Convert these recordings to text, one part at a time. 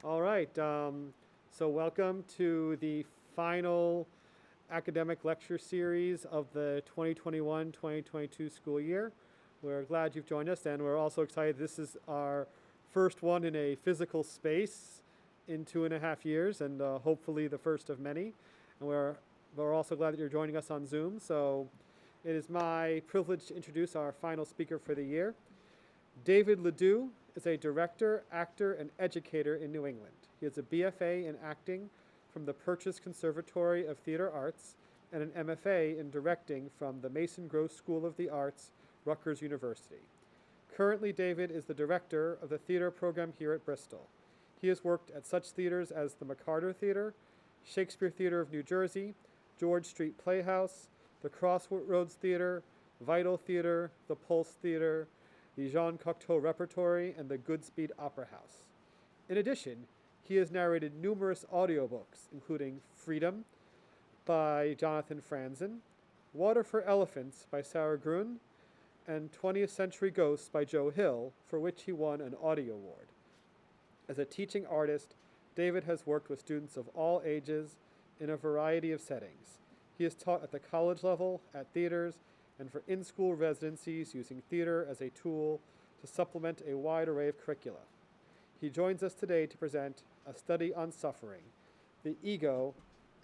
All right. So welcome to the final academic lecture series of the 2021-2022 school year. We're glad you've joined us, and we're also excited this is our first one in a physical space in 2.5 years, and hopefully the first of many. And we're also glad that you're joining us on Zoom. So it is my privilege to introduce our final speaker for the year. David Ledoux is a director, actor, and educator in New England. He has a BFA in acting from the Purchase Conservatory of Theater Arts and an MFA in directing from the Mason Gross School of the Arts, Rutgers University. Currently, David is the director of the theater program here at Bristol. He has worked at such theaters as the McCarter Theater, Shakespeare Theater of New Jersey, George Street Playhouse, the Crossroads Theater, Vital Theater, the Pulse Theater, the Jean Cocteau Repertory, and the Goodspeed Opera House. In addition, he has narrated numerous audiobooks, including Freedom by Jonathan Franzen, Water for Elephants by Sarah Gruen, and 20th Century Ghosts by Joe Hill, for which he won an Audio Award. As a teaching artist, David has worked with students of all ages in a variety of settings. He has taught at the college level, at theaters, and for in-school residencies using theater as a tool to supplement a wide array of curricula. He joins us today to present a study on suffering, the ego,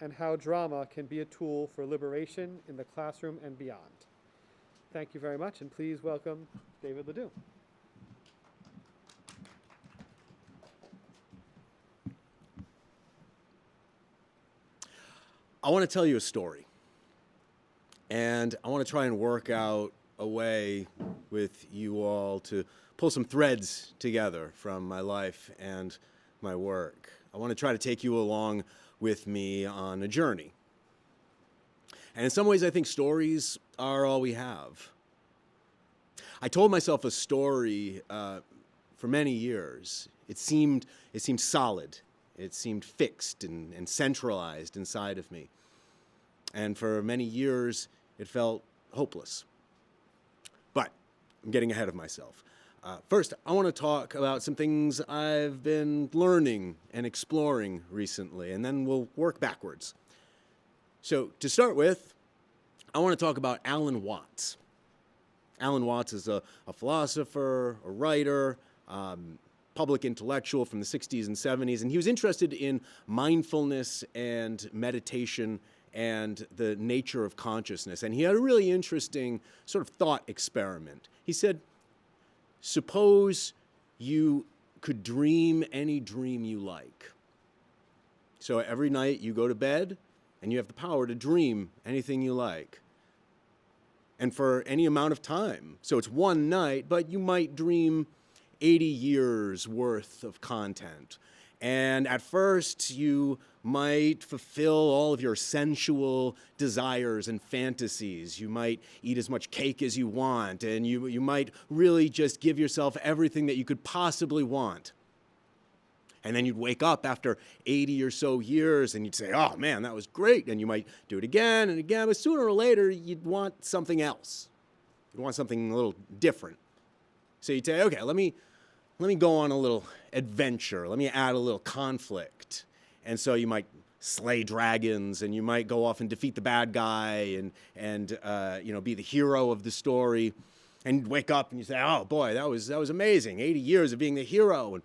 and how drama can be a tool for liberation in the classroom and beyond. Thank you very much, and please welcome David Ledoux. I want to tell you a story. And I want to try and work out a way with you all to pull some threads together from my life and my work. I want to try to take you along with me on a journey. And in some ways, I think stories are all we have. I told myself a story for many years. It seemed solid. It seemed fixed and centralized inside of me. And for many years, it felt hopeless. But I'm getting ahead of myself. First, I want to talk about some things I've been learning and exploring recently, and then we'll work backwards. So to start with, I want to talk about Alan Watts. Alan Watts is a philosopher, a writer, public intellectual from the 60s and 70s, and he was interested in mindfulness and meditation and the nature of consciousness. And he had a really interesting sort of thought experiment. He said, suppose you could dream any dream you like. So every night you go to bed and you have the power to dream anything you like. And for any amount of time. So it's one night, but you might dream 80 years worth of content. And at first, you might fulfill all of your sensual desires and fantasies. You might eat as much cake as you want, and you might really just give yourself everything that you could possibly want. And then you'd wake up after 80 or so years, and you'd say, oh, man, that was great. And you might do it again and again, but sooner or later, you'd want something else. You'd want something a little different. So you'd say, okay, let me go on a little adventure. Let me add a little conflict. And so you might slay dragons, and you might go off and defeat the bad guy, and be the hero of the story. And you'd wake up and you say, oh boy, that was amazing. 80 years of being the hero.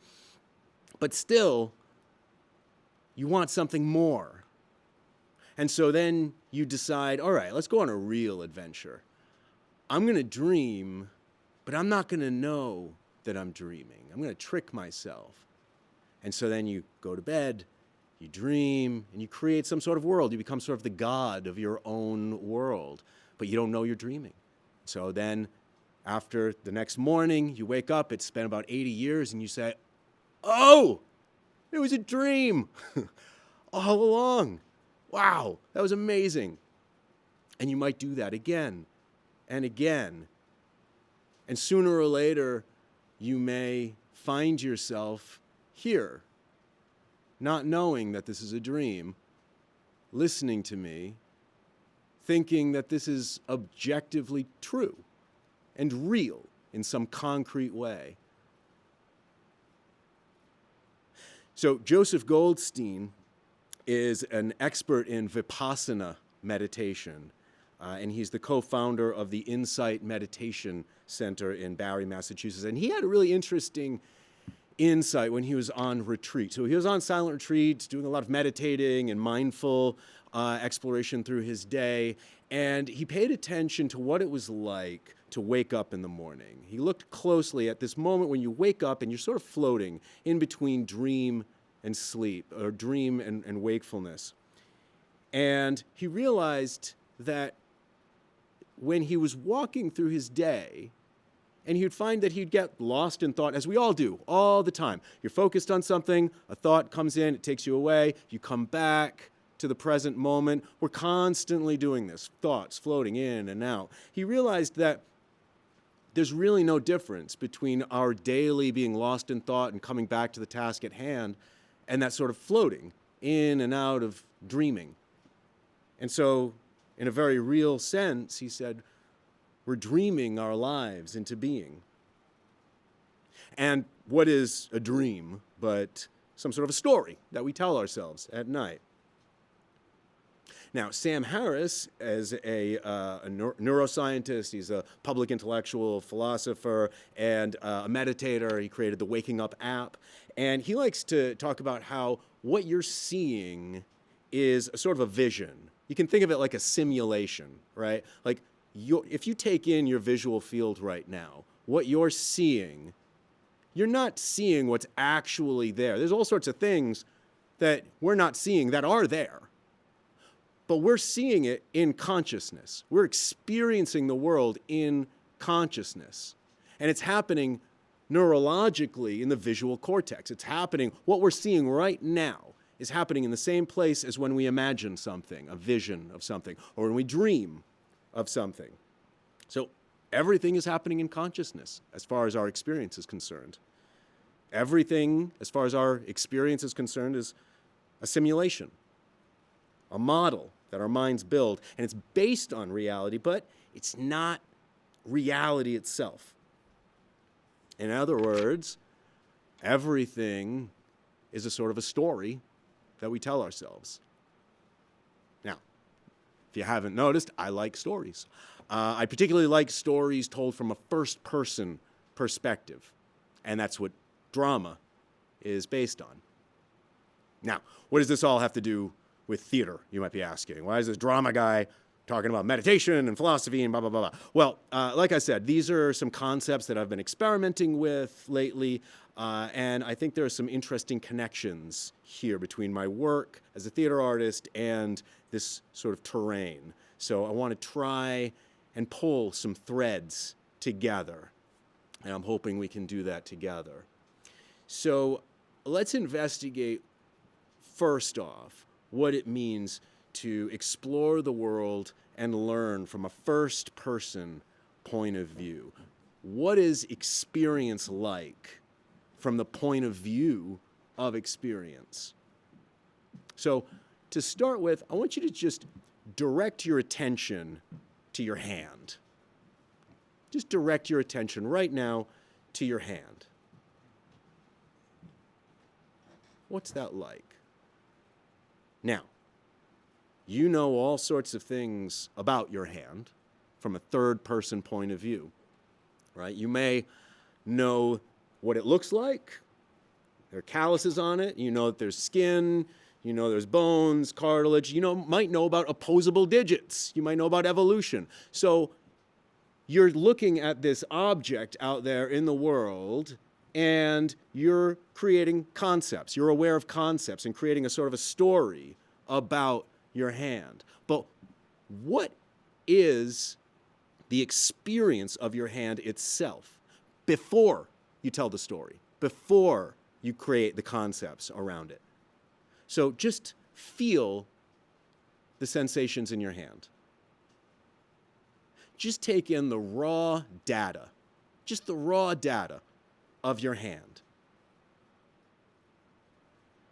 But still, you want something more. And so then you decide, all right, let's go on a real adventure. I'm going to dream, but I'm not going to know that I'm dreaming. I'm going to trick myself. And so then you go to bed, you dream, and you create some sort of world. You become sort of the god of your own world, but you don't know you're dreaming. So then after the next morning, you wake up, it's been about 80 years, and you say, oh, it was a dream all along. Wow, that was amazing. And you might do that again and again. And sooner or later, you may find yourself here, not knowing that this is a dream, listening to me, thinking that this is objectively true and real in some concrete way. So Joseph Goldstein is an expert in Vipassana meditation, and he's the co-founder of the Insight Meditation Center in Barre, Massachusetts. And he had a really interesting insight when he was on retreat. So he was on silent retreat, doing a lot of meditating and mindful exploration through his day, and he paid attention to what it was like to wake up in the morning. He looked closely at this moment when you wake up and you're sort of floating in between dream and sleep, or dream and wakefulness. And he realized that when he was walking through his day, and he would find that he'd get lost in thought, as we all do, all the time. You're focused on something, a thought comes in, it takes you away, you come back to the present moment. We're constantly doing this, thoughts floating in and out. He realized that there's really no difference between our daily being lost in thought and coming back to the task at hand and that sort of floating in and out of dreaming. And so, in a very real sense, he said, we're dreaming our lives into being. And what is a dream but some sort of a story that we tell ourselves at night? Now, Sam Harris, as a neuroscientist, he's a public intellectual philosopher and a meditator. He created the Waking Up app. And he likes to talk about how what you're seeing is a sort of a vision. You can think of it like a simulation, right? Like if you take in your visual field right now, what you're seeing, you're not seeing what's actually there. There's all sorts of things that we're not seeing that are there. But we're seeing it in consciousness. We're experiencing the world in consciousness. And it's happening neurologically in the visual cortex. It's happening, what we're seeing right now is happening in the same place as when we imagine something, a vision of something, or when we dream of something. So everything is happening in consciousness as far as our experience is concerned. Everything, as far as our experience is concerned, is a simulation, a model that our minds build, and it's based on reality, but it's not reality itself. In other words, everything is a sort of a story that we tell ourselves. Now, if you haven't noticed, I like stories. I particularly like stories told from a first-person perspective, and that's what drama is based on. Now, what does this all have to do with theater, you might be asking? Why is this drama guy talking about meditation and philosophy and blah, blah, blah, blah? Well, like I said, these are some concepts that I've been experimenting with lately, and I think there are some interesting connections here between my work as a theater artist and this sort of terrain. So I want to try and pull some threads together, and I'm hoping we can do that together. So let's investigate, first off, what it means to explore the world and learn from a first-person point of view. What is experience like from the point of view of experience? So to start with, I want you to just direct your attention to your hand. Just direct your attention right now to your hand. What's that like? Now, you know all sorts of things about your hand from a third-person point of view, right? You may know what it looks like. There are calluses on it. You know that there's skin. You know there's bones, cartilage. You might know about opposable digits. You might know about evolution. So you're looking at this object out there in the world, and you're creating concepts. You're aware of concepts and creating a sort of a story about your hand. But what is the experience of your hand itself before you tell the story, before you create the concepts around it? So just feel the sensations in your hand. Just take in the raw data, just the raw data of your hand.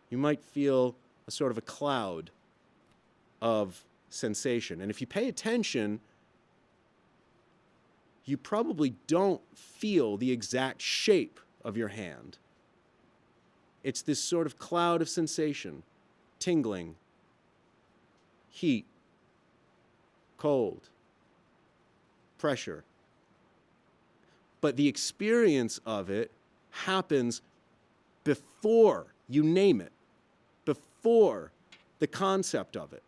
You might feel a sort of a cloud of sensation. And if you pay attention, you probably don't feel the exact shape of your hand. It's this sort of cloud of sensation, tingling, heat, cold, pressure. But the experience of it happens before you name it, before the concept of it.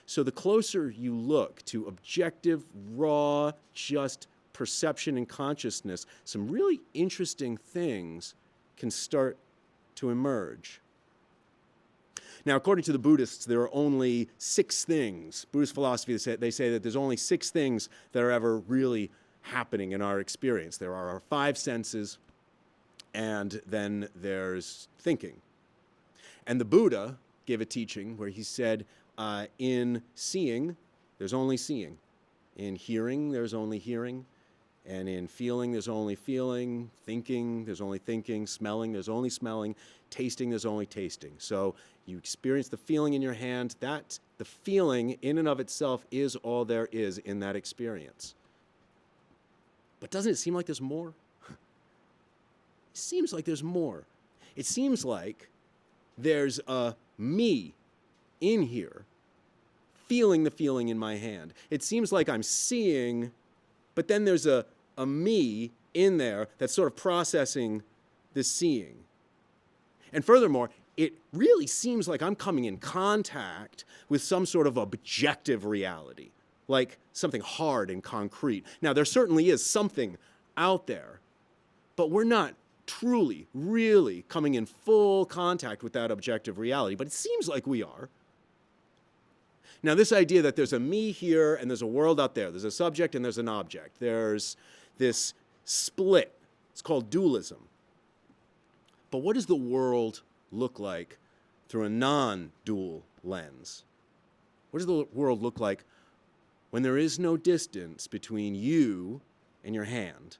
So the closer you look to objective, raw, just perception and consciousness, some really interesting things can start to emerge. Now, according to the Buddhists, there are only 6 things. Buddhist philosophy, they say that there's only 6 things that are ever really happening in our experience. There are our 5 senses, and then there's thinking. And the Buddha gave a teaching where he said, in seeing, there's only seeing. In hearing, there's only hearing. And in feeling, there's only feeling. Thinking, there's only thinking. Smelling, there's only smelling. Tasting, there's only tasting. So you experience the feeling in your hand. That, the feeling in and of itself is all there is in that experience. But doesn't it seem like there's more? It seems like there's more. It seems like there's a me in here feeling the feeling in my hand. It seems like I'm seeing, but then there's a me in there that's sort of processing the seeing. And furthermore, it really seems like I'm coming in contact with some sort of objective reality, like something hard and concrete. Now, there certainly is something out there, but we're not truly, really coming in full contact with that objective reality, but it seems like we are. Now, this idea that there's a me here and there's a world out there, there's a subject and there's an object, there's this split, it's called dualism. But what does the world look like through a non-dual lens? What does the world look like when there is no distance between you and your hand?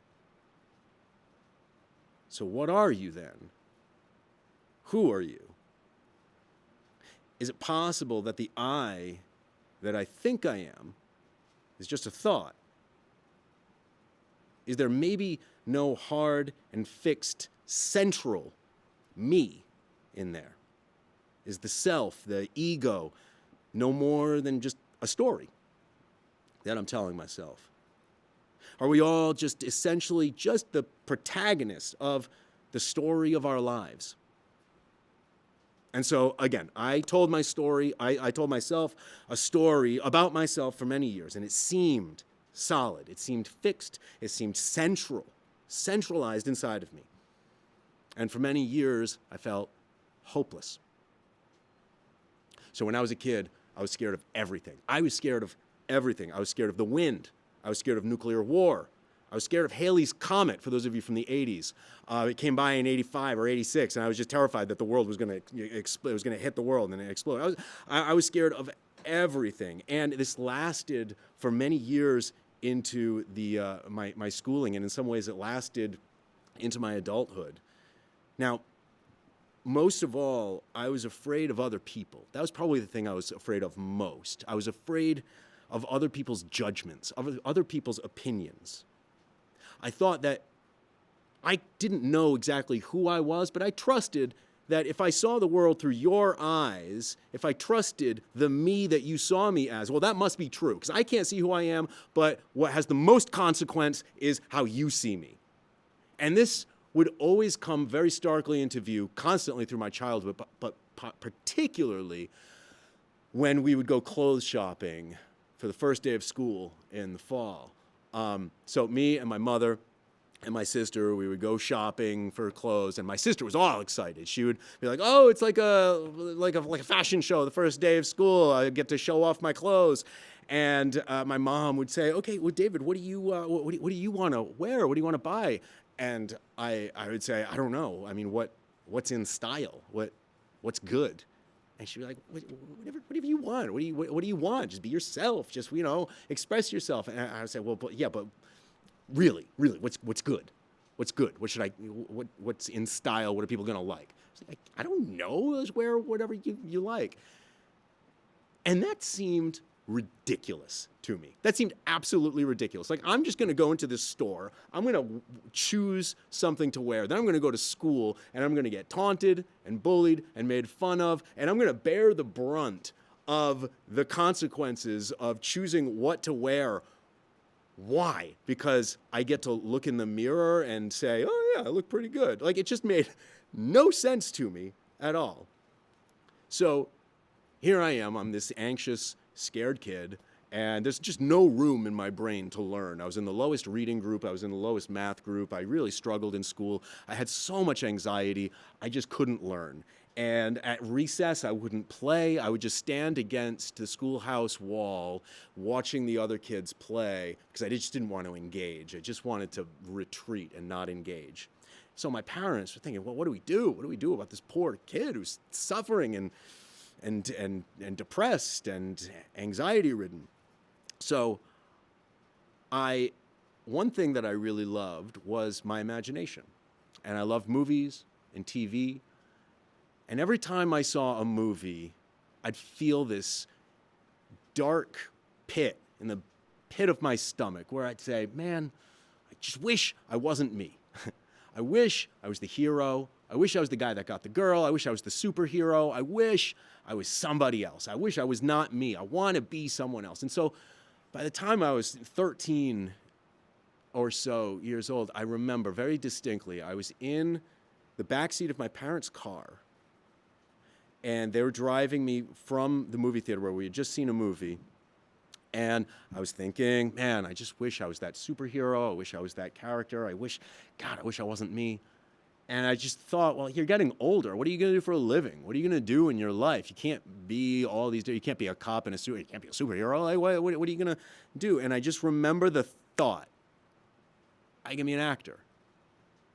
So what are you then? Who are you? Is it possible that the I that I think I am is just a thought? Is there maybe no hard and fixed central me in there? Is the self, the ego, no more than just a story that I'm telling myself? Are we all just essentially just the protagonist of the story of our lives? And so, again, I told my story, I told myself a story about myself for many years, and it seemed solid, it seemed fixed, it seemed centralized inside of me. And for many years, I felt hopeless. So when I was a kid, I was scared of everything. I was scared of everything. I was scared of the wind. I was scared of nuclear war. I was scared of Halley's Comet, for those of you from the 80s. It came by in 85 or 86, and I was just terrified that the world was going to explode. It was going to hit the world and explode. I was scared of everything. And this lasted for many years into my schooling, and in some ways it lasted into my adulthood. Now, most of all, I was afraid of other people. That was probably the thing I was afraid of most. I was afraid of other people's judgments, of other people's opinions. I thought that I didn't know exactly who I was, but I trusted that if I saw the world through your eyes, if I trusted the me that you saw me as, well, that must be true, because I can't see who I am, but what has the most consequence is how you see me. And this would always come very starkly into view constantly through my childhood, but particularly when we would go clothes shopping for the first day of school in the fall. So me and my mother and my sister, we would go shopping for clothes, and my sister was all excited. She would be like, "Oh, it's like a fashion show. The first day of school, I get to show off my clothes." And my mom would say, "Okay, well, David, what do you want to wear? What do you want to buy?" And I would say, "I don't know. I mean, what's in style? What's good?" And she'd be like, whatever you want. What do you want? Just be yourself. Just, express yourself. And I would say, but really, what's good? What's good? What's in style? What are people going to like? I don't know. Just wear whatever you like. And that seemed ridiculous to me. That seemed absolutely ridiculous. Like, I'm just going to go into this store, I'm going to choose something to wear, then I'm going to go to school, and I'm going to get taunted and bullied and made fun of, and I'm going to bear the brunt of the consequences of choosing what to wear. Why? Because I get to look in the mirror and say, oh yeah, I look pretty good. Like, it just made no sense to me at all. So here I am, I'm this anxious, scared kid, and there's just no room in my brain to learn. I was in the lowest reading group, I was in the lowest math group, I really struggled in school. I had so much anxiety, I just couldn't learn. And at recess, I wouldn't play. I would just stand against the schoolhouse wall watching the other kids play because I just didn't want to engage. I just wanted to retreat and not engage. So my parents were thinking, well, what do we do? What do we do about this poor kid who's suffering and depressed and anxiety-ridden? So one thing that I really loved was my imagination. And I loved movies and TV. And every time I saw a movie, I'd feel this dark pit in the pit of my stomach where I'd say, man, I just wish I wasn't me. I wish I was the hero. I wish I was the guy that got the girl. I wish I was the superhero. I wish I was somebody else. I wish I was not me. I want to be someone else. And so by the time I was 13 or so years old, I remember very distinctly, I was in the backseat of my parents' car, and they were driving me from the movie theater where we had just seen a movie. And I was thinking, man, I just wish I was that superhero. I wish I was that character. I wish I wasn't me. And I just thought, well, you're getting older. What are you going to do for a living? What are you going to do in your life? You can't be all these, you can't be a cop and you can't be a superhero. Like, what are you going to do? And I just remember the thought, I can be an actor.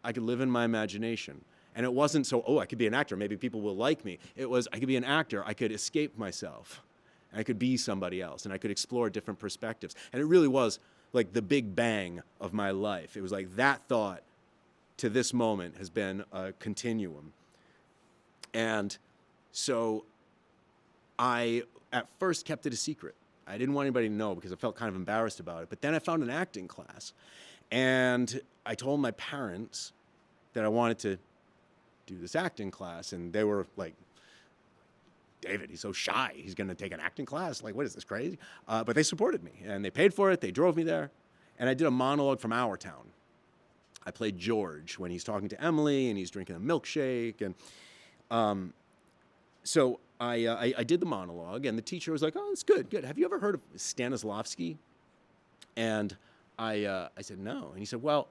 I could live in my imagination. And it wasn't so, I could be an actor, maybe people will like me. It was, I could be an actor, I could escape myself, and I could be somebody else, and I could explore different perspectives. And it really was like the big bang of my life. It was like that thought to this moment has been a continuum. And so I, at first, kept it a secret. I didn't want anybody to know because I felt kind of embarrassed about it. But then I found an acting class, and I told my parents that I wanted to do this acting class, and they were like, David, he's so shy. He's going to take an acting class. Like, what is this, crazy? But they supported me, and they paid for it. They drove me there, and I did a monologue from Our Town. I played George when he's talking to Emily, and he's drinking a milkshake, and so I did the monologue, and the teacher was like, oh, it's good. Have you ever heard of Stanislavsky? And I said, no. And he said, well,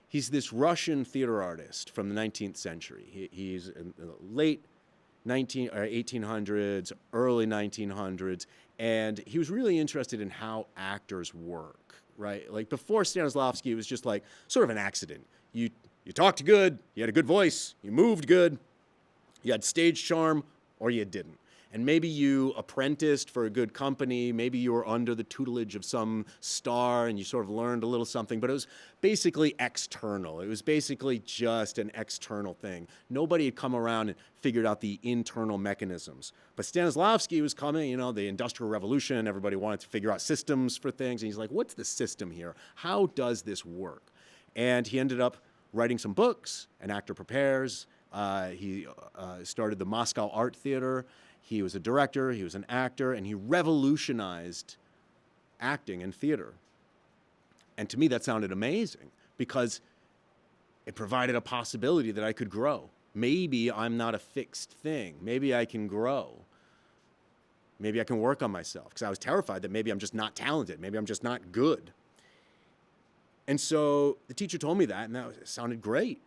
he's this Russian theater artist from the 19th century. He's in the late 1800s, early 1900s, and he was really interested in how actors work, right? Like, before Stanislavsky, it was just like sort of an accident. You talked good, you had a good voice, you moved good, you had stage charm, or you didn't. And maybe you apprenticed for a good company, maybe you were under the tutelage of some star and you sort of learned a little something, but it was basically external. It was basically just an external thing. Nobody had come around and figured out the internal mechanisms. But Stanislavsky was coming, the Industrial Revolution, everybody wanted to figure out systems for things, and he's like, what's the system here? How does this work? And he ended up writing some books, An Actor Prepares. He started the Moscow Art Theater. He was a director, he was an actor, and he revolutionized acting and theater. And to me, that sounded amazing because it provided a possibility that I could grow. Maybe I'm not a fixed thing. Maybe I can grow. Maybe I can work on myself, because I was terrified that maybe I'm just not talented. Maybe I'm just not good. And so the teacher told me that, and that sounded great.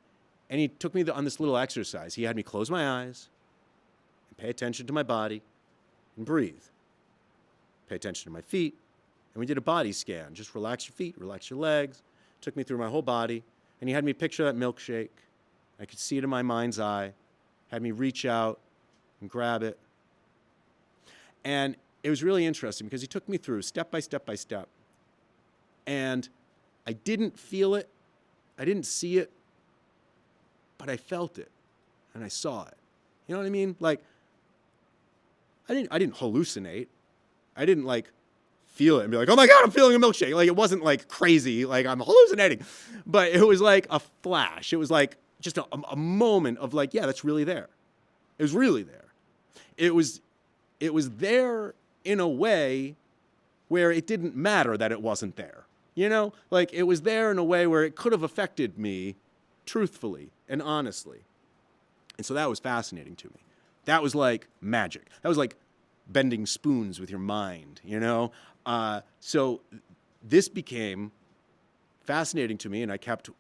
And he took me on this little exercise. He had me close my eyes, pay attention to my body, and breathe. Pay attention to my feet. And we did a body scan. Just relax your feet, relax your legs. Took me through my whole body. And he had me picture that milkshake. I could see it in my mind's eye. Had me reach out and grab it. And it was really interesting because he took me through step by step by step. And I didn't feel it. I didn't see it. But I felt it. And I saw it. You know what I mean? Like, I didn't hallucinate. I didn't feel it and be like, oh my God, I'm feeling a milkshake. Like, it wasn't like crazy, like I'm hallucinating, but it was like a flash. It was like just a moment of like, yeah, that's really there. It was really there. It was there in a way where it didn't matter that it wasn't there. You know, like it was there in a way where it could have affected me truthfully and honestly. And so that was fascinating to me. That was like magic. That was like bending spoons with your mind, you know? So this became fascinating to me, and I kept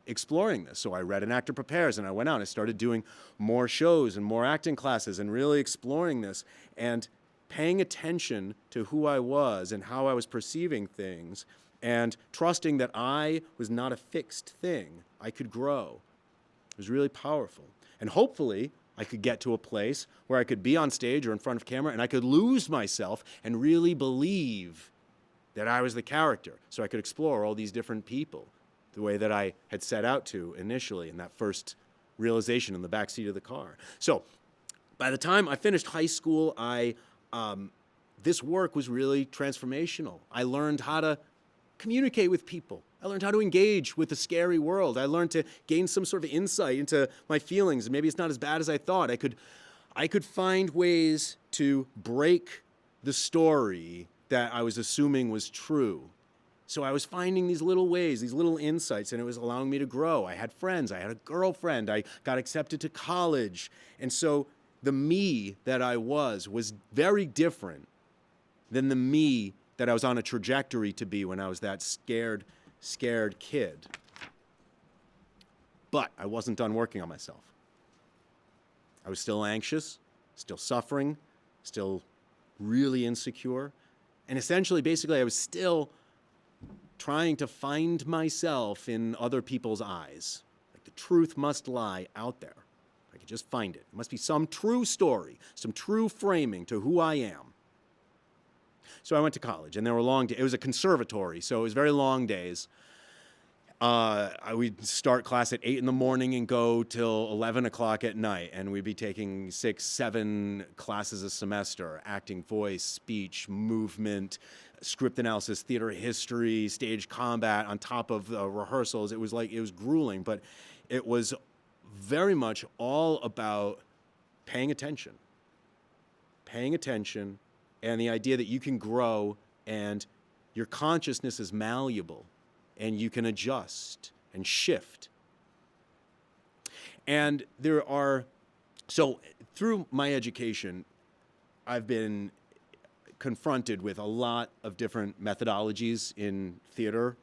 exploring this. So I read An Actor Prepares, and I went out and I started doing more shows and more acting classes and really exploring this and paying attention to who I was and how I was perceiving things and trusting that I was not a fixed thing. I could grow. It was really powerful. And hopefully, I could get to a place where I could be on stage or in front of camera and I could lose myself and really believe that I was the character. So I could explore all these different people the way that I had set out to initially in that first realization in the backseat of the car. So by the time I finished high school, this work was really transformational. I learned how to communicate with people. I learned how to engage with the scary world. I learned to gain some sort of insight into my feelings. Maybe it's not as bad as I thought. I could find ways to break the story that I was assuming was true. So I was finding these little ways, these little insights, and it was allowing me to grow. I had friends. I had a girlfriend. I got accepted to college. And so the me that I was very different than the me that I was on a trajectory to be when I was that scared kid. But I wasn't done working on myself. I was still anxious, still suffering, still really insecure. And essentially, basically, I was still trying to find myself in other people's eyes. Like the truth must lie out there. I could just find it. It must be some true story, some true framing to who I am. So I went to college, and there were long days. It was a conservatory, so it was very long days. We'd start class at 8 in the morning and go till 11 o'clock at night, and we'd be taking 6, 7 classes a semester: acting, voice, speech, movement, script analysis, theater history, stage combat, on top of rehearsals. It was grueling, but it was very much all about paying attention, and the idea that you can grow and your consciousness is malleable and you can adjust and shift. And so through my education, I've been confronted with a lot of different methodologies in theater.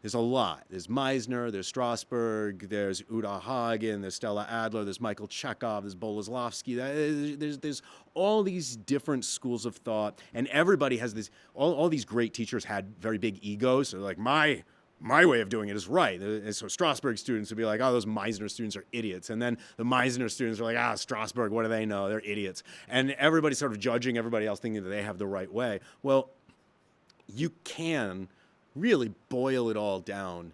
There's a lot. There's Meisner, there's Strasberg, there's Uta Hagen, there's Stella Adler, there's Michael Chekhov, there's Stanislavsky. There's all these different schools of thought, and everybody has this. All these great teachers had very big egos. So like my way of doing it is right. And so Strasberg students would be like, oh, those Meisner students are idiots. And then the Meisner students are like, Strasberg, what do they know? They're idiots. And everybody's sort of judging everybody else, thinking that they have the right way. Well, you can really boil it all down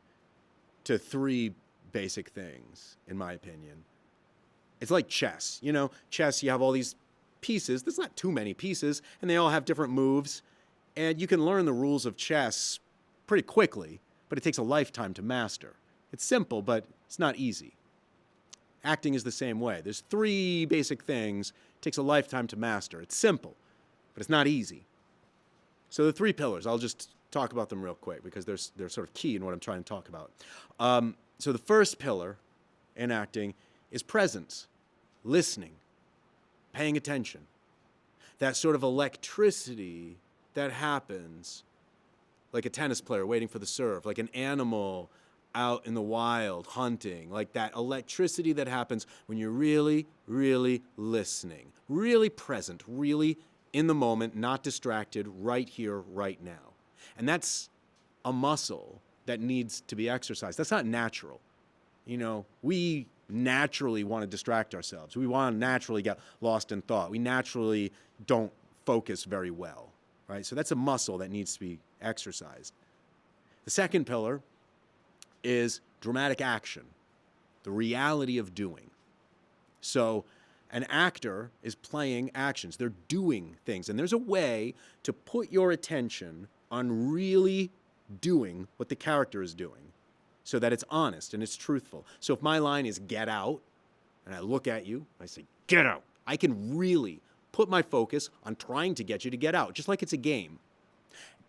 to 3 basic things, in my opinion. It's like chess. You know, chess, you have all these pieces. There's not too many pieces, and they all have different moves. And you can learn the rules of chess pretty quickly, but it takes a lifetime to master. It's simple, but it's not easy. Acting is the same way. There's 3 basic things. It takes a lifetime to master. It's simple, but it's not easy. So the 3 pillars, I'll just talk about them real quick because they're sort of key in what I'm trying to talk about. So the first pillar in acting is presence, listening, paying attention. That sort of electricity that happens like a tennis player waiting for the serve, like an animal out in the wild hunting, like that electricity that happens when you're really, really listening, really present, really in the moment, not distracted, right here, right now. And that's a muscle that needs to be exercised. That's not natural. You know, we naturally want to distract ourselves. We want to naturally get lost in thought. We naturally don't focus very well, right? So that's a muscle that needs to be exercised. The second pillar is dramatic action, the reality of doing. So An actor is playing actions. They're doing things. And there's a way to put your attention on really doing what the character is doing so that it's honest and it's truthful. So if my line is get out, and I look at you, I say, get out. I can really put my focus on trying to get you to get out, just like it's a game.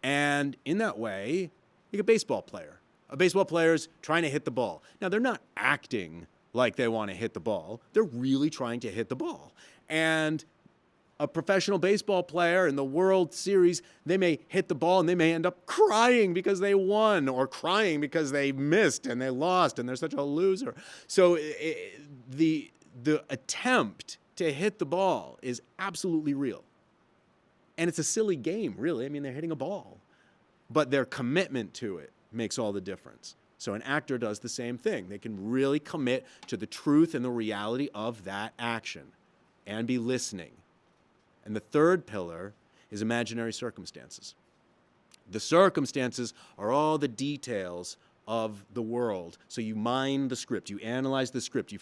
And in that way, like a baseball player. A baseball player is trying to hit the ball. Now, they're not acting like they want to hit the ball. They're really trying to hit the ball. And a professional baseball player in the World Series, they may hit the ball and they may end up crying because they won, or crying because they missed and they lost and they're such a loser. So the attempt to hit the ball is absolutely real. And it's a silly game, really. I mean, they're hitting a ball. But their commitment to it makes all the difference. So an actor does the same thing. They can really commit to the truth and the reality of that action and be listening. And the third pillar is imaginary circumstances. The circumstances are all the details of the world. So you mine the script, you analyze the script, you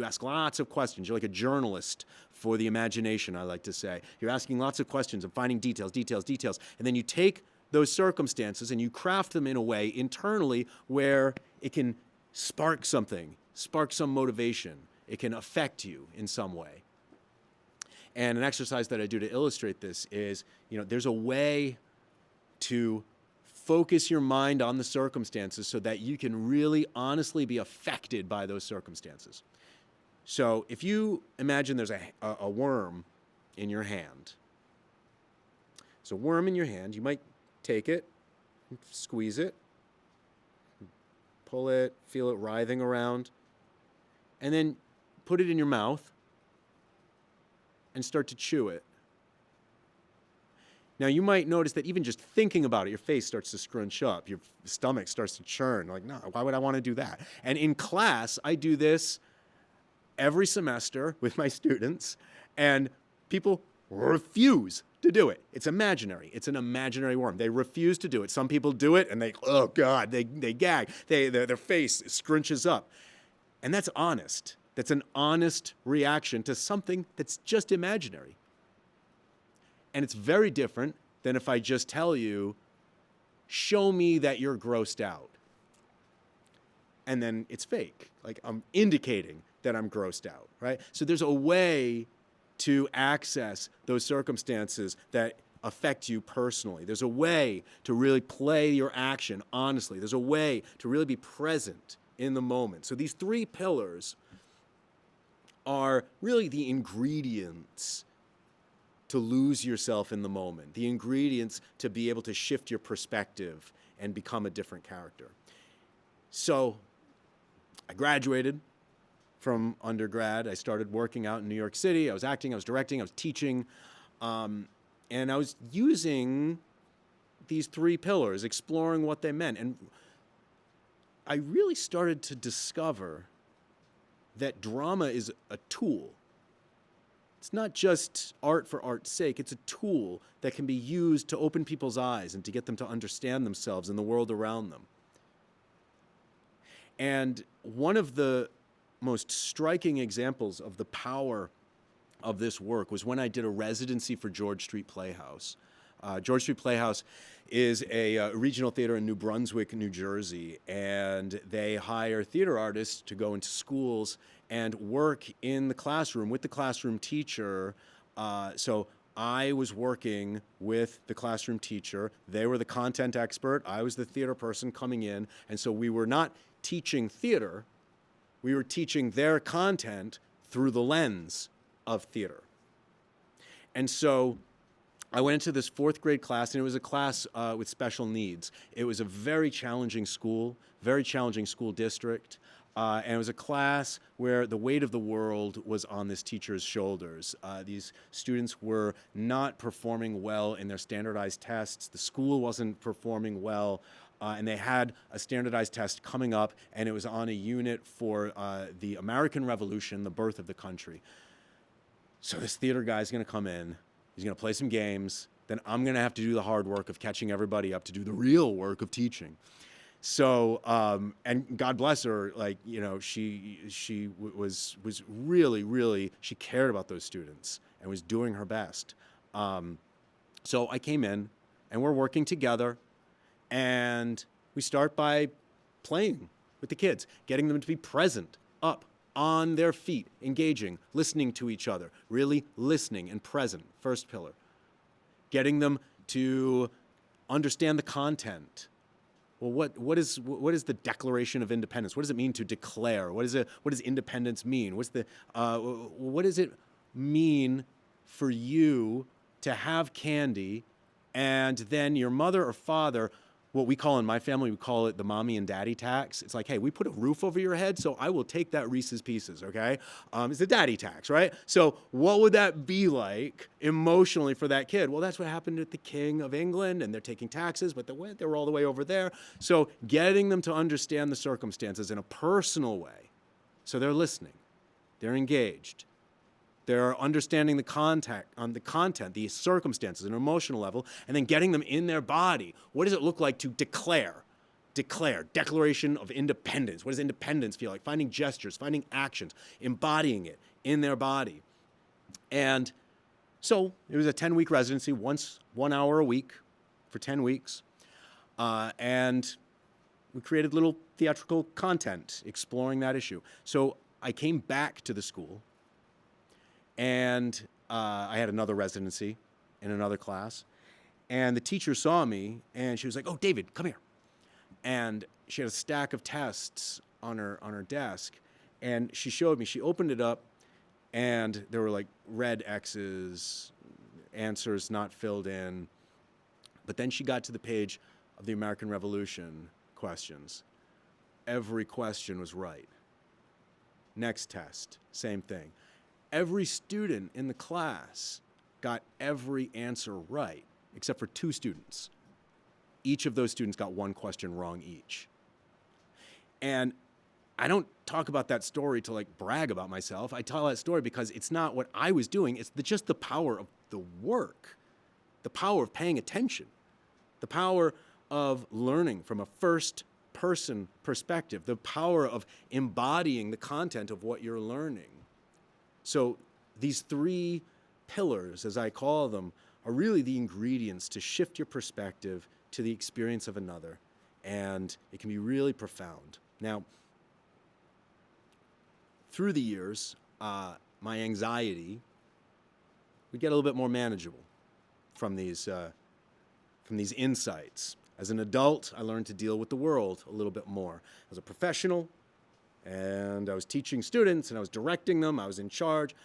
ask lots of questions. You're like a journalist for the imagination, I like to say. You're asking lots of questions and finding details. And then you take those circumstances and you craft them in a way internally where it can spark something, spark some motivation. It can affect you in some way. And an exercise that I do to illustrate this is, there's a way to focus your mind on the circumstances so that you can really honestly be affected by those circumstances. So if you imagine there's a worm in your hand. There's a worm in your hand. You might take it, squeeze it, pull it, feel it writhing around, and then put it in your mouth and start to chew it. Now, you might notice that even just thinking about it, your face starts to scrunch up, your stomach starts to churn. Like, no, why would I want to do that? And in class, I do this every semester with my students, and people refuse to do it. It's imaginary. It's an imaginary worm. They refuse to do it. Some people do it, and they gag. Their face scrunches up. And that's honest. That's an honest reaction to something that's just imaginary. And it's very different than if I just tell you, show me that you're grossed out. And then it's fake. Like, I'm indicating that I'm grossed out, right? So there's a way to access those circumstances that affect you personally. There's a way to really play your action honestly. There's a way to really be present in the moment. So these three pillars are really the ingredients to lose yourself in the moment, the ingredients to be able to shift your perspective and become a different character. So I graduated from undergrad. I started working out in New York City. I was acting, I was directing, I was teaching, and I was using these three pillars, exploring what they meant. And I really started to discover that drama is a tool. It's not just art for art's sake. It's a tool that can be used to open people's eyes and to get them to understand themselves and the world around them. And one of the most striking examples of the power of this work was when I did a residency for George Street Playhouse. George Street Playhouse is a regional theater in New Brunswick, New Jersey, and they hire theater artists to go into schools and work in the classroom with the classroom teacher. So I was working with the classroom teacher. They were the content expert. I was the theater person coming in. And so we were not teaching theater. We were teaching their content through the lens of theater. And so I went into this fourth grade class, and it was a class with special needs. It was a very challenging school district, and it was a class where the weight of the world was on this teacher's shoulders. These students were not performing well in their standardized tests. The school wasn't performing well, and they had a standardized test coming up, and it was on a unit for the American Revolution, the birth of the country. So this theater guy is going to come in. He's going to play some games. Then I'm going to have to do the hard work of catching everybody up to do the real work of teaching. So, and God bless her, like, was really, really, she cared about those students and was doing her best. So I came in, and we're working together, and we start by playing with the kids, getting them to be present, up, on their feet, engaging, listening to each other, really listening and present, first pillar. Getting them to understand the content. Well, what is the Declaration of Independence? What does it mean to declare? What does independence mean? What does it mean for you to have candy, and then your mother or father, what we call in my family, we call it the mommy and daddy tax. It's like, hey, we put a roof over your head, so I will take that Reese's Pieces, okay? It's the daddy tax, right? So what would that be like emotionally for that kid? Well, that's what happened at the King of England, and they're taking taxes, but they were all the way over there. So getting them to understand the circumstances in a personal way. So they're listening. They're engaged. They're understanding the content, the circumstances, an emotional level, and then getting them in their body. What does it look like to declare? Declaration of Independence. What does independence feel like? Finding gestures, finding actions, embodying it in their body. And so it was a 10-week residency, 1 hour a week for 10 weeks. And we created little theatrical content exploring that issue. So I came back to the school, and I had another residency in another class. And the teacher saw me, and she was like, "Oh, David, come here." And she had a stack of tests on her desk. And she showed me, she opened it up, and there were like red X's, answers not filled in. But then she got to the page of the American Revolution questions. Every question was right. Next test, same thing. Every student in the class got every answer right, except for 2 students. Each of those students got 1 question wrong each. And I don't talk about that story to like brag about myself. I tell that story because it's not what I was doing. It's just the power of the work, the power of paying attention, the power of learning from a first-person perspective, the power of embodying the content of what you're learning. So these 3 pillars, as I call them, are really the ingredients to shift your perspective to the experience of another. And it can be really profound. Now, through the years, my anxiety would get a little bit more manageable from these insights. As an adult, I learned to deal with the world a little bit more. As a professional, and I was teaching students, and I was directing them, I was in charge.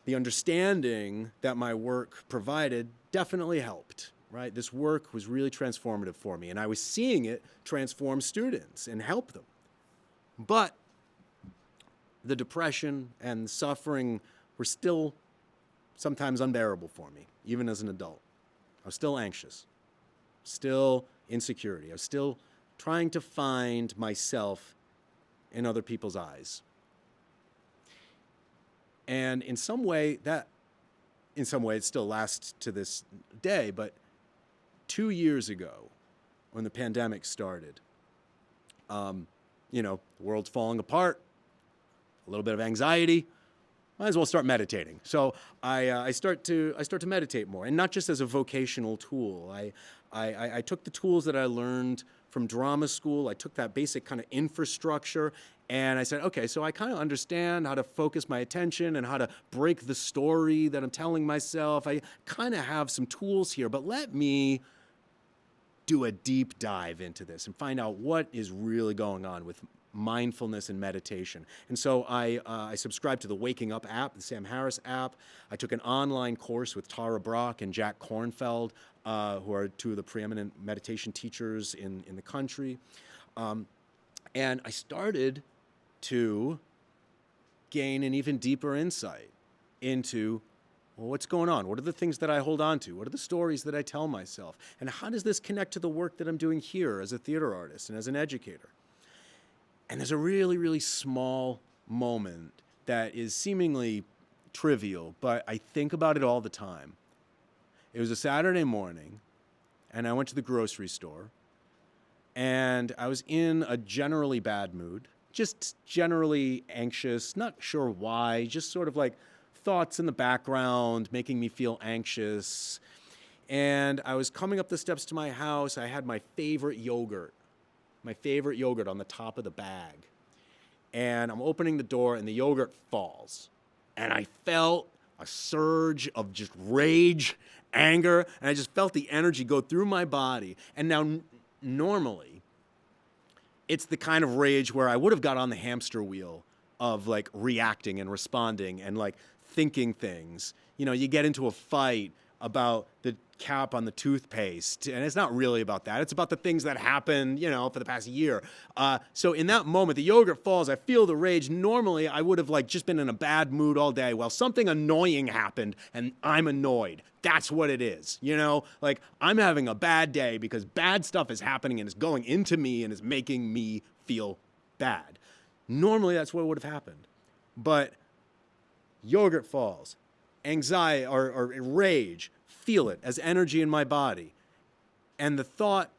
The understanding that my work provided definitely helped, right? This work was really transformative for me, and I was seeing it transform students and help them. But the depression and suffering were still sometimes unbearable for me, even as an adult. I was still anxious, still insecurity. I was still trying to find myself in other people's eyes. And in some way it still lasts to this day, but 2 years ago, when the pandemic started, the world's falling apart, a little bit of anxiety, might as well start meditating. So I start to meditate more, and not just as a vocational tool. I took the tools that I learned from drama school. I took that basic kind of infrastructure, and I said, okay, so I kind of understand how to focus my attention and how to break the story that I'm telling myself. I kind of have some tools here, but let me do a deep dive into this and find out what is really going on with mindfulness and meditation. And so I subscribed to the Waking Up app, the Sam Harris app. I took an online course with Tara Brach and Jack Kornfeld, who are 2 of the preeminent meditation teachers in the country. And I started to gain an even deeper insight into, well, what's going on? What are the things that I hold on to? What are the stories that I tell myself? And how does this connect to the work that I'm doing here as a theater artist and as an educator? And there's a really, really small moment that is seemingly trivial, but I think about it all the time. It was a Saturday morning, and I went to the grocery store, And I was in a generally bad mood, just generally anxious, not sure why, just sort of like thoughts in the background making me feel anxious. And I was coming up the steps to my house. I had my favorite yogurt on the top of the bag. And I'm opening the door and the yogurt falls. And I felt a surge of just rage, anger, and I just felt the energy go through my body. And now, normally, it's the kind of rage where I would have got on the hamster wheel of like reacting and responding and like thinking things. You know, you get into a fight about the cap on the toothpaste, and it's not really about that. It's about the things that happened, you know, for the past year. So in that moment, the yogurt falls, I feel the rage. Normally, I would have like just been in a bad mood all day. Well, something annoying happened, and I'm annoyed. That's what it is, you know? Like, I'm having a bad day because bad stuff is happening and it's going into me and is making me feel bad. Normally, that's what would have happened. But yogurt falls, anxiety or rage, feel it as energy in my body. And the thought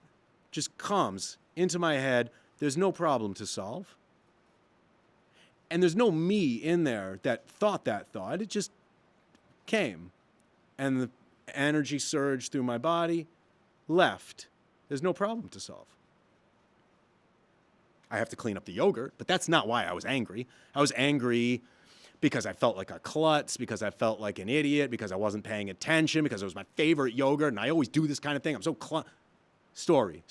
just comes into my head, there's no problem to solve. And there's no me in there that thought that thought. It just came. And the energy surged through my body, left. There's no problem to solve. I have to clean up the yogurt, but that's not why I was angry. I was angry because I felt like a klutz, because I felt like an idiot, because I wasn't paying attention, because it was my favorite yogurt, and I always do this kind of thing. I'm so story.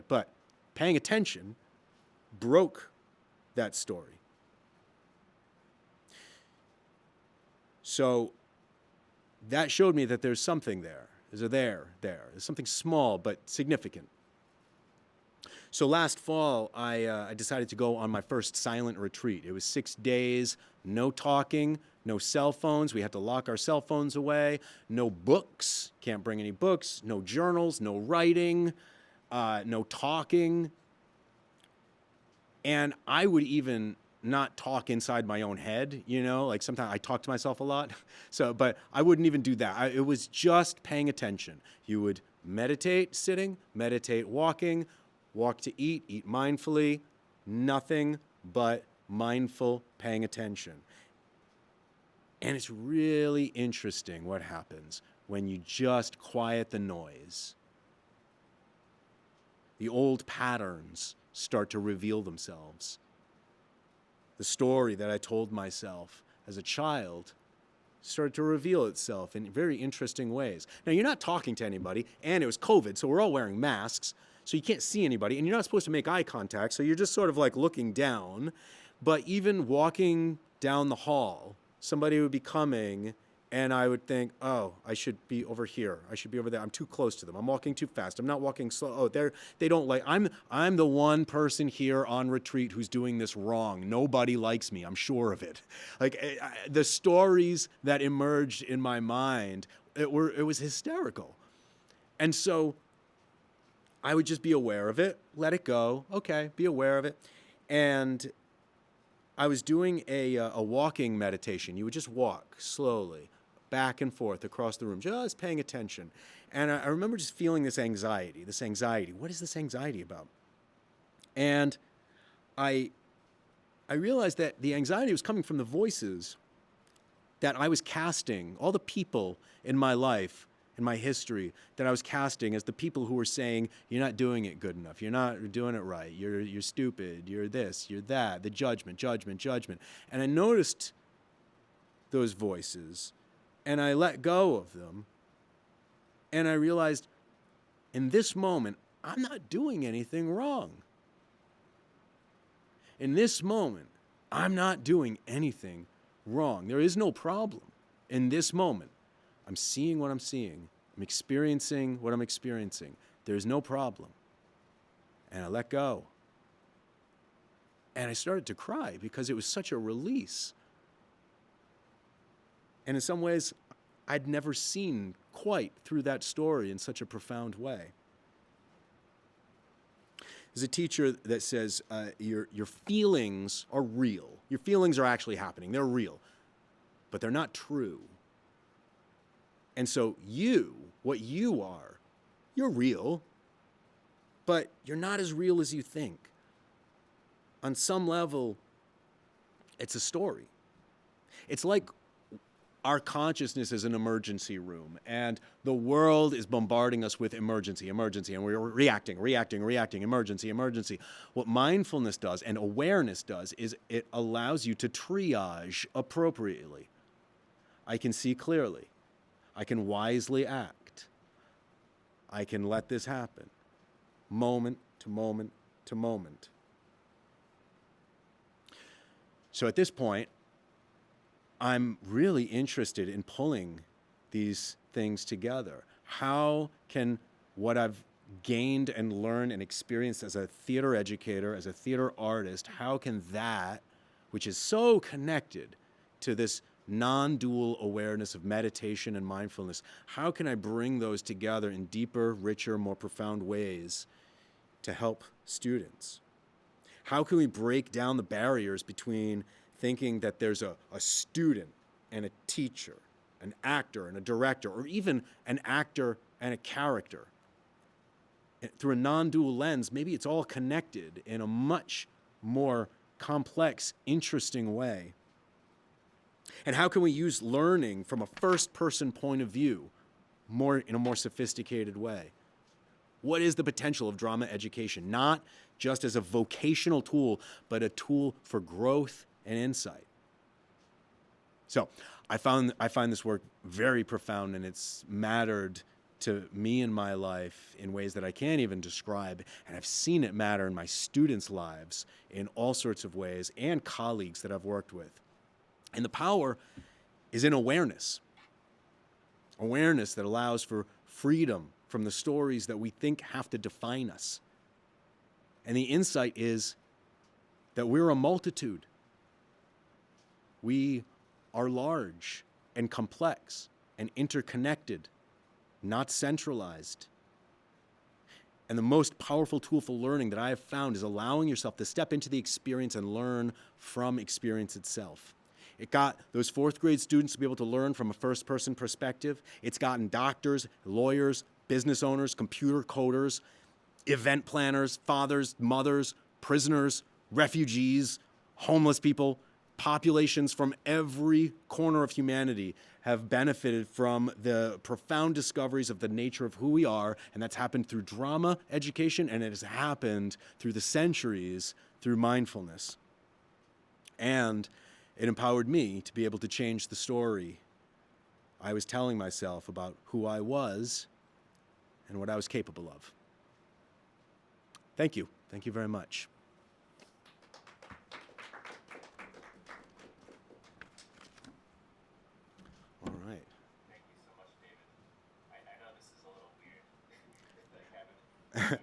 But paying attention broke that story. So that showed me that there's something there. There's a there. There's something small but significant. So last fall, I decided to go on my first silent retreat. It was 6 days, no talking, no cell phones. We had to lock our cell phones away. No books, can't bring any books. No journals, no writing, no talking. And I would even not talk inside my own head, you know, like sometimes I talk to myself a lot. But I wouldn't even do that. It was just paying attention. You would meditate sitting, meditate walking, walk to eat mindfully, nothing but mindful paying attention. And it's really interesting what happens when you just quiet the noise. The old patterns start to reveal themselves. The story that I told myself as a child started to reveal itself in very interesting ways. Now, you're not talking to anybody, and it was COVID, so we're all wearing masks, so you can't see anybody, and you're not supposed to make eye contact, so you're just sort of like looking down. But even walking down the hall, somebody would be coming, and I would think, oh, I should be over here. I should be over there. I'm too close to them. I'm walking too fast. I'm not walking slow. Oh, they don't like, I'm the one person here on retreat who's doing this wrong. Nobody likes me. I'm sure of it. Like the stories that emerged in my mind, it was hysterical. And so I would just be aware of it, let it go. Okay, be aware of it. And I was doing a walking meditation. You would just walk slowly, back and forth across the room, just paying attention. And I remember just feeling this anxiety. What is this anxiety about? And I realized that the anxiety was coming from the voices that I was casting, all the people in my life, in my history, that I was casting as the people who were saying, you're not doing it good enough, you're not doing it right, you're stupid, you're this, you're that, the judgment. And I noticed those voices, and I let go of them, and I realized, in this moment, I'm not doing anything wrong. In this moment, I'm not doing anything wrong. There is no problem. In this moment, I'm seeing what I'm seeing. I'm experiencing what I'm experiencing. There's no problem. And I let go. And I started to cry because it was such a release. And in some ways, I'd never seen quite through that story in such a profound way. There's a teacher that says your feelings are real. Your feelings are actually happening. They're real. But they're not true. And so what you are, you're real, but you're not as real as you think. On some level, it's a story. It's like our consciousness is an emergency room, and the world is bombarding us with emergency, and we're reacting, emergency. What mindfulness does and awareness does is it allows you to triage appropriately. I can see clearly. I can wisely act. I can let this happen, moment to moment to moment. So at this point, I'm really interested in pulling these things together. How can what I've gained and learned and experienced as a theater educator, as a theater artist, how can that, which is so connected to this non-dual awareness of meditation and mindfulness, how can I bring those together in deeper, richer, more profound ways to help students? How can we break down the barriers between thinking that there's a student and a teacher, an actor and a director, or even an actor and a character? Through a non-dual lens, maybe it's all connected in a much more complex, interesting way. And how can we use learning from a first-person point of view in a more sophisticated way? What is the potential of drama education? Not just as a vocational tool, but a tool for growth and insight. So I find this work very profound, and it's mattered to me in my life in ways that I can't even describe. And I've seen it matter in my students' lives in all sorts of ways, and colleagues that I've worked with. And the power is in awareness. Awareness that allows for freedom from the stories that we think have to define us. And the insight is that we're a multitude. We are large and complex and interconnected, not centralized. And the most powerful tool for learning that I have found is allowing yourself to step into the experience and learn from experience itself. It got those fourth grade students to be able to learn from a first-person perspective. It's gotten doctors, lawyers, business owners, computer coders, event planners, fathers, mothers, prisoners, refugees, homeless people. Populations from every corner of humanity have benefited from the profound discoveries of the nature of who we are, and that's happened through drama education, and it has happened through the centuries through mindfulness. And it empowered me to be able to change the story I was telling myself about who I was and what I was capable of. Thank you. Thank you very much. All right. Thank you so much, David. I know this is a little weird. I haven't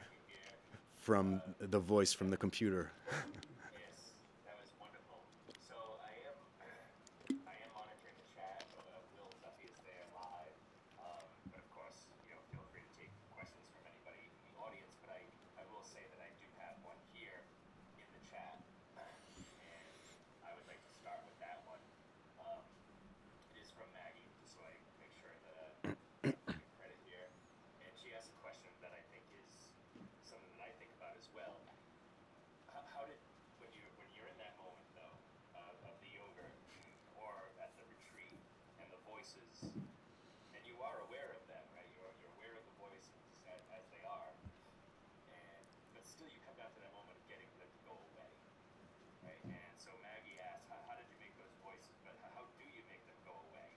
From the voice from the computer. Yes, that was wonderful. So I am monitoring the chat. Will Duffy is there live. But of course, feel free to take questions from anybody in the audience. But I will say that I do have one here in the chat, and I would like to start with that one. It is from Maggie, just so I make sure that I give credit here. And she asked a question that I think is something that I think about as well. How did, when you're in that moment though, of the yoga or at the retreat and the voices, and you are aware of them, right? You're aware of the voices as they are, but still you come down to that moment of getting them to go away, right? And so Maggie asked, how did you make those voices? But how do you make them go away?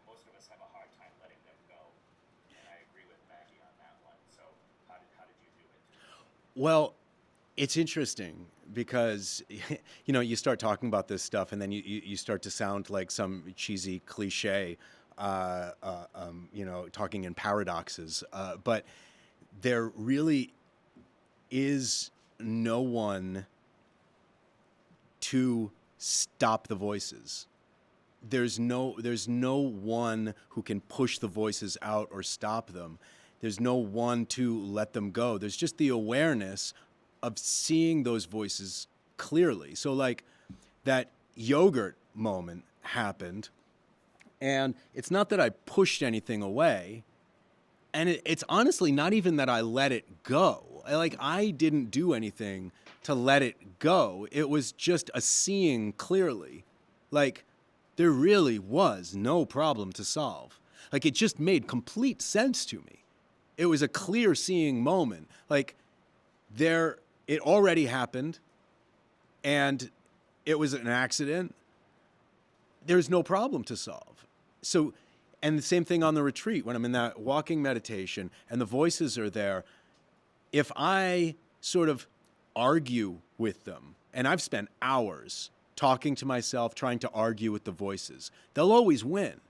Most of us have a hard time letting them go, and I agree with Maggie on that one. So how did you do it? Well, it's interesting because, you start talking about this stuff and then you start to sound like some cheesy cliche, talking in paradoxes. But there really is no one to stop the voices. There's no one who can push the voices out or stop them. There's no one to let them go. There's just the awareness of seeing those voices clearly. So like that yogurt moment happened, and it's not that I pushed anything away, and it's honestly not even that I let it go. Like, I didn't do anything to let it go. It was just a seeing clearly. Like, there really was no problem to solve. Like, it just made complete sense to me. It was a clear seeing moment. Like, it already happened, and it was an accident. There's no problem to solve. So, and the same thing on the retreat, when I'm in that walking meditation and the voices are there, if I sort of argue with them, and I've spent hours talking to myself, trying to argue with the voices, they'll always win.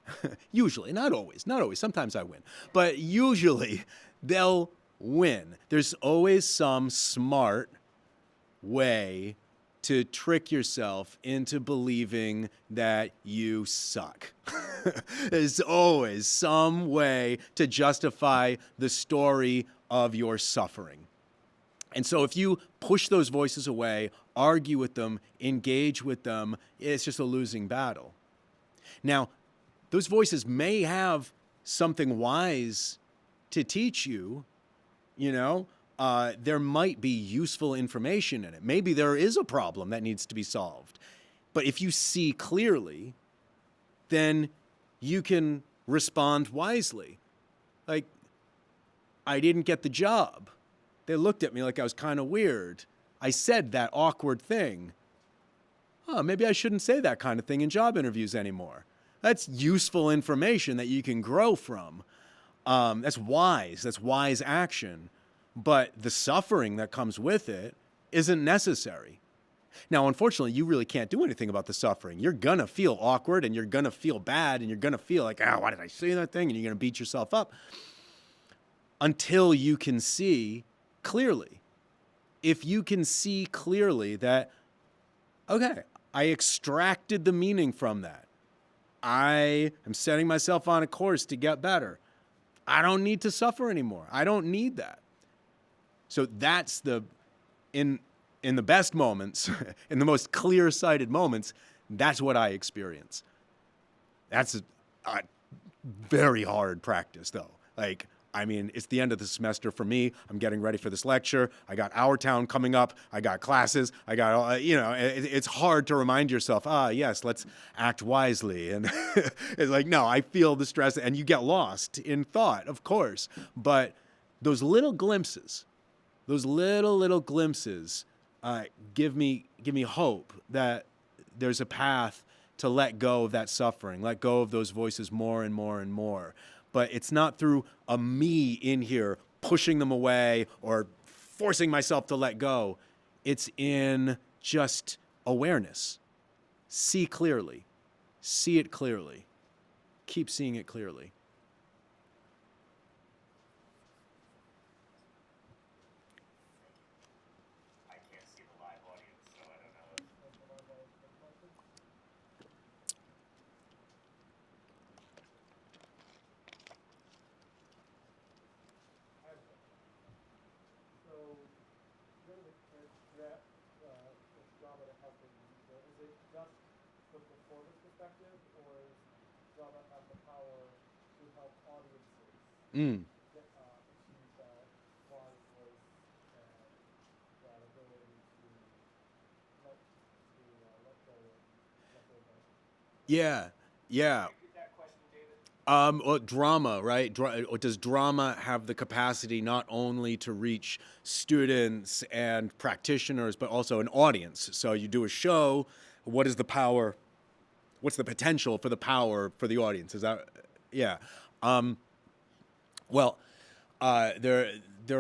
Usually, not always. Sometimes I win. But usually, they'll win. There's always some smart way to trick yourself into believing that you suck. There's always some way to justify the story of your suffering. And so if you push those voices away, argue with them, engage with them, it's just a losing battle. Now, those voices may have something wise to teach you, there might be useful information in it. Maybe there is a problem that needs to be solved. But if you see clearly, then you can respond wisely. Like, I didn't get the job. They looked at me like I was kind of weird. I said that awkward thing. Oh, maybe I shouldn't say that kind of thing in job interviews anymore. That's useful information that you can grow from. That's wise action. But the suffering that comes with it isn't necessary. Now, unfortunately, you really can't do anything about the suffering. You're going to feel awkward, and you're going to feel bad, and you're going to feel like, why did I say that thing? And you're going to beat yourself up until you can see clearly. If you can see clearly that, okay, I extracted the meaning from that. I am setting myself on a course to get better. I don't need to suffer anymore. I don't need that. So that's in the best moments, in the most clear-sighted moments, that's what I experience. That's a very hard practice, though. It's the end of the semester for me. I'm getting ready for this lecture. I got Our Town coming up. I got classes. I got, it's hard to remind yourself, yes, let's act wisely. And it's like, no, I feel the stress, and you get lost in thought, of course. But those little glimpses, give me hope that there's a path to let go of that suffering, let go of those voices more and more and more. But it's not through a me in here pushing them away or forcing myself to let go. It's in just awareness. See clearly. See it clearly. Keep seeing it clearly. I can't see the live audience, so I don't know. Mm. Yeah. Repeat that question, David. Well, drama, right? Does drama have the capacity not only to reach students and practitioners, but also an audience? So you do a show. What is the power? What's the potential for the power for the audience? Is that, yeah. There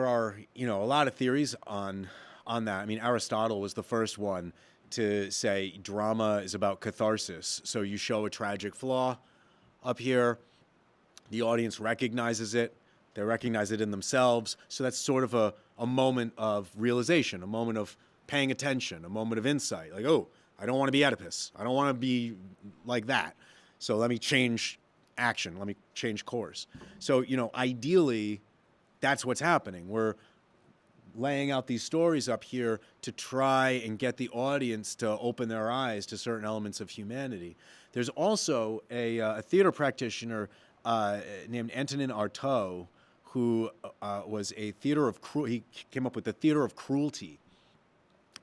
are a lot of theories on that. I mean, Aristotle was the first one to say drama is about catharsis. So you show a tragic flaw up here, the audience recognizes it, they recognize it in themselves. So that's sort of a moment of realization, a moment of paying attention, a moment of insight. Like, oh, I don't want to be Oedipus. I don't want to be like that. So let me change action. Let me change course. So, ideally, that's what's happening. We're laying out these stories up here to try and get the audience to open their eyes to certain elements of humanity. There's also a theater practitioner named Antonin Artaud who was a theater of he came up with the theater of cruelty,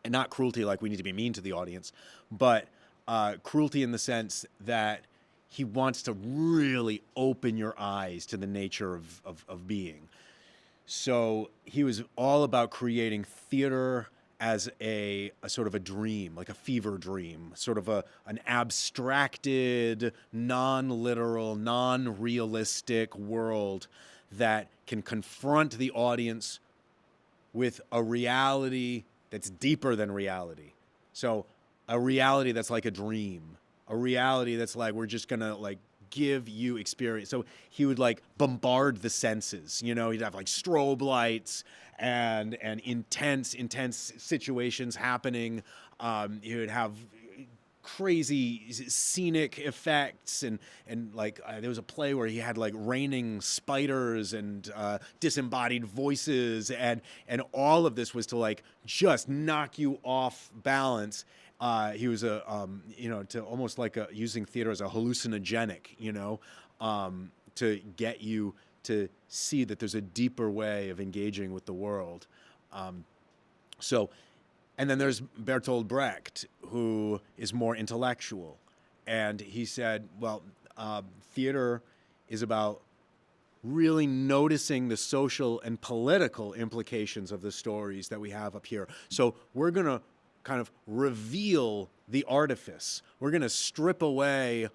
and not cruelty like we need to be mean to the audience, but cruelty in the sense that he wants to really open your eyes to the nature of being. So he was all about creating theater as a sort of a dream, like a fever dream, sort of an abstracted, non-literal, non-realistic world that can confront the audience with a reality that's deeper than reality. So a reality that's like a dream, a reality that's like, we're just gonna like give you experience. So he would like bombard the senses, you know, he'd have like strobe lights and intense situations happening. He would have crazy scenic effects and like there was a play where he had like raining spiders and disembodied voices and all of this was to like just knock you off balance. He was to almost like using theater as a hallucinogenic, to get you to see that there's a deeper way of engaging with the world. And then there's Bertolt Brecht, who is more intellectual. And he said, well, theater is about really noticing the social and political implications of the stories that we have up here. So we're going to kind of reveal the artifice. We're going to strip away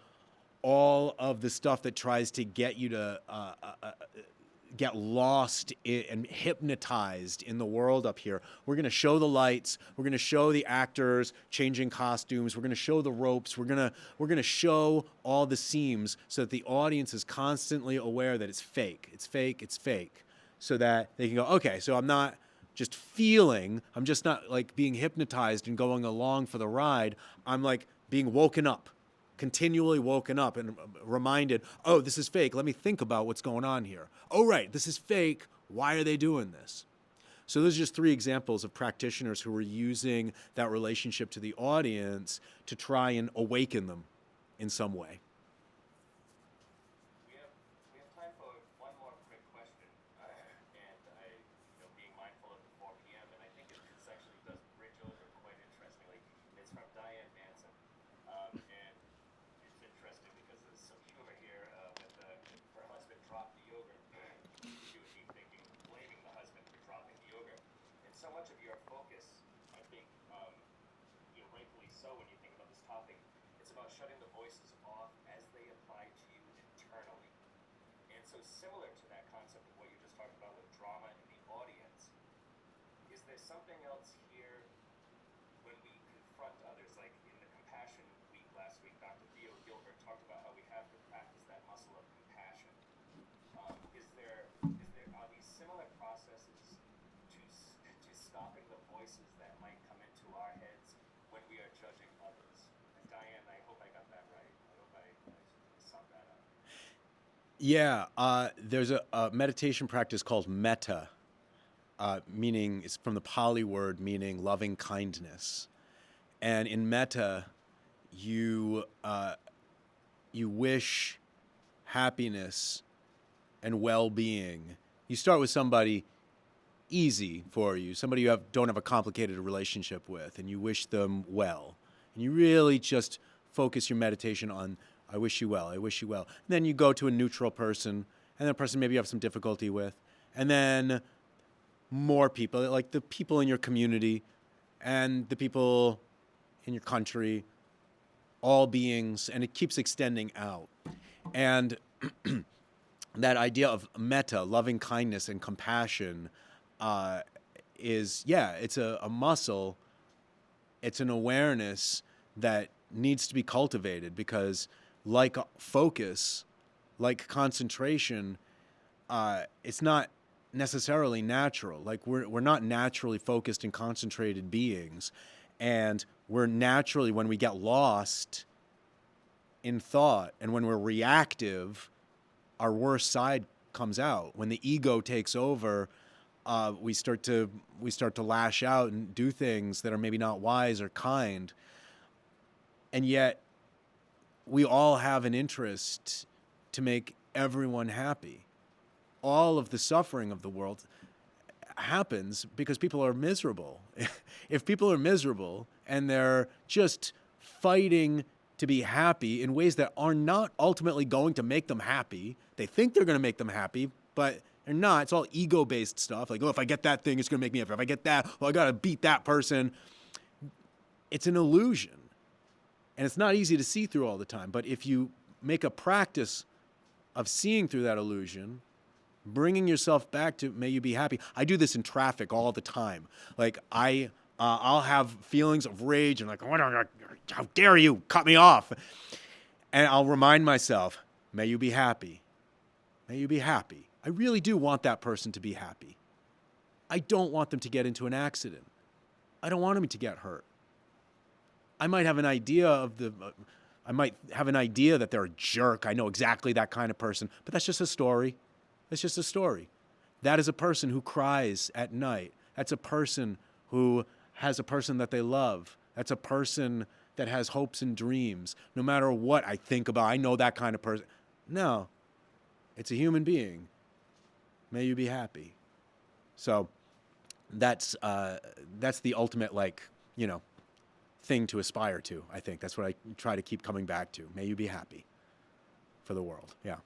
all of the stuff that tries to get you to get lost and hypnotized in the world up here. We're going to show the lights. We're going to show the actors changing costumes. We're going to show the ropes. We're going to show all the seams so that the audience is constantly aware that it's fake. It's fake. It's fake. So that they can go, okay, so I'm not just feeling, I'm just not like being hypnotized and going along for the ride. I'm like being woken up, continually woken up and reminded, oh, this is fake. Let me think about what's going on here. Oh, right, this is fake. Why are they doing this? So those are just three examples of practitioners who were using that relationship to the audience to try and awaken them in some way. We have time for one more quick question, and being mindful of the 4 p.m. and I think it actually does bridge over quite interestingly. It's from Diane Manson, and it's interesting because there's some humor here with her husband dropped the yogurt. She would be thinking, blaming the husband for dropping the yogurt. And so much of your focus, I think, rightfully so when you think about this topic, it's about shutting the voices off as they apply to you internally. And so similar to that concept of what you just talked about with drama in the audience, is there something else here when we confront others, like in the Compassion Week last week, Dr. Theo Gilbert talked about how we have to practice that muscle of compassion. Are these similar processes to stopping the voices that might come into our heads when we are judging others? And Diane, I hope I got that right. I hope I summed that up. Yeah, there's a meditation practice called metta, meaning it's from the Pali word meaning loving kindness. And in metta, you wish happiness and well-being. You start with somebody easy for you, somebody you don't have a complicated relationship with, and you wish them well. And you really just focus your meditation on, I wish you well, I wish you well. And then you go to a neutral person, and that person maybe you have some difficulty with. And then more people, like the people in your community and the people in your country, all beings, and it keeps extending out. And that idea of metta, loving kindness and compassion, it's a muscle. It's an awareness that needs to be cultivated because, like focus, like concentration, it's not necessarily natural. Like we're not naturally focused and concentrated beings, and we're naturally, when we get lost in thought and when we're reactive, our worst side comes out. When the ego takes over, we start to lash out and do things that are maybe not wise or kind. And yet, we all have an interest to make everyone happy. all of the suffering of the world happens because people are miserable. If people are miserable and they're just fighting to be happy in ways that are not ultimately going to make them happy, they think they're going to make them happy, but they're not. It's all ego-based stuff. Like, oh, if I get that thing, it's going to make me happy. If I get that, well, I got to beat that person. It's an illusion. And it's not easy to see through all the time. But if you make a practice of seeing through that illusion, bringing yourself back to may you be happy. I do this in traffic all the time. Like I'll have feelings of rage and like, how dare you cut me off? And I'll remind myself, may you be happy. May you be happy. I really do want that person to be happy. I don't want them to get into an accident. I don't want them to get hurt. I might have an idea that they're a jerk. I know exactly that kind of person, but that's just a story. That's just a story. That is a person who cries at night. That's a person who has a person that they love. That's a person that has hopes and dreams. No matter what I think about, I know that kind of person. No, it's a human being. May you be happy. So that's the ultimate, thing to aspire to, I think. That's what I try to keep coming back to. May you be happy for the world. Yeah.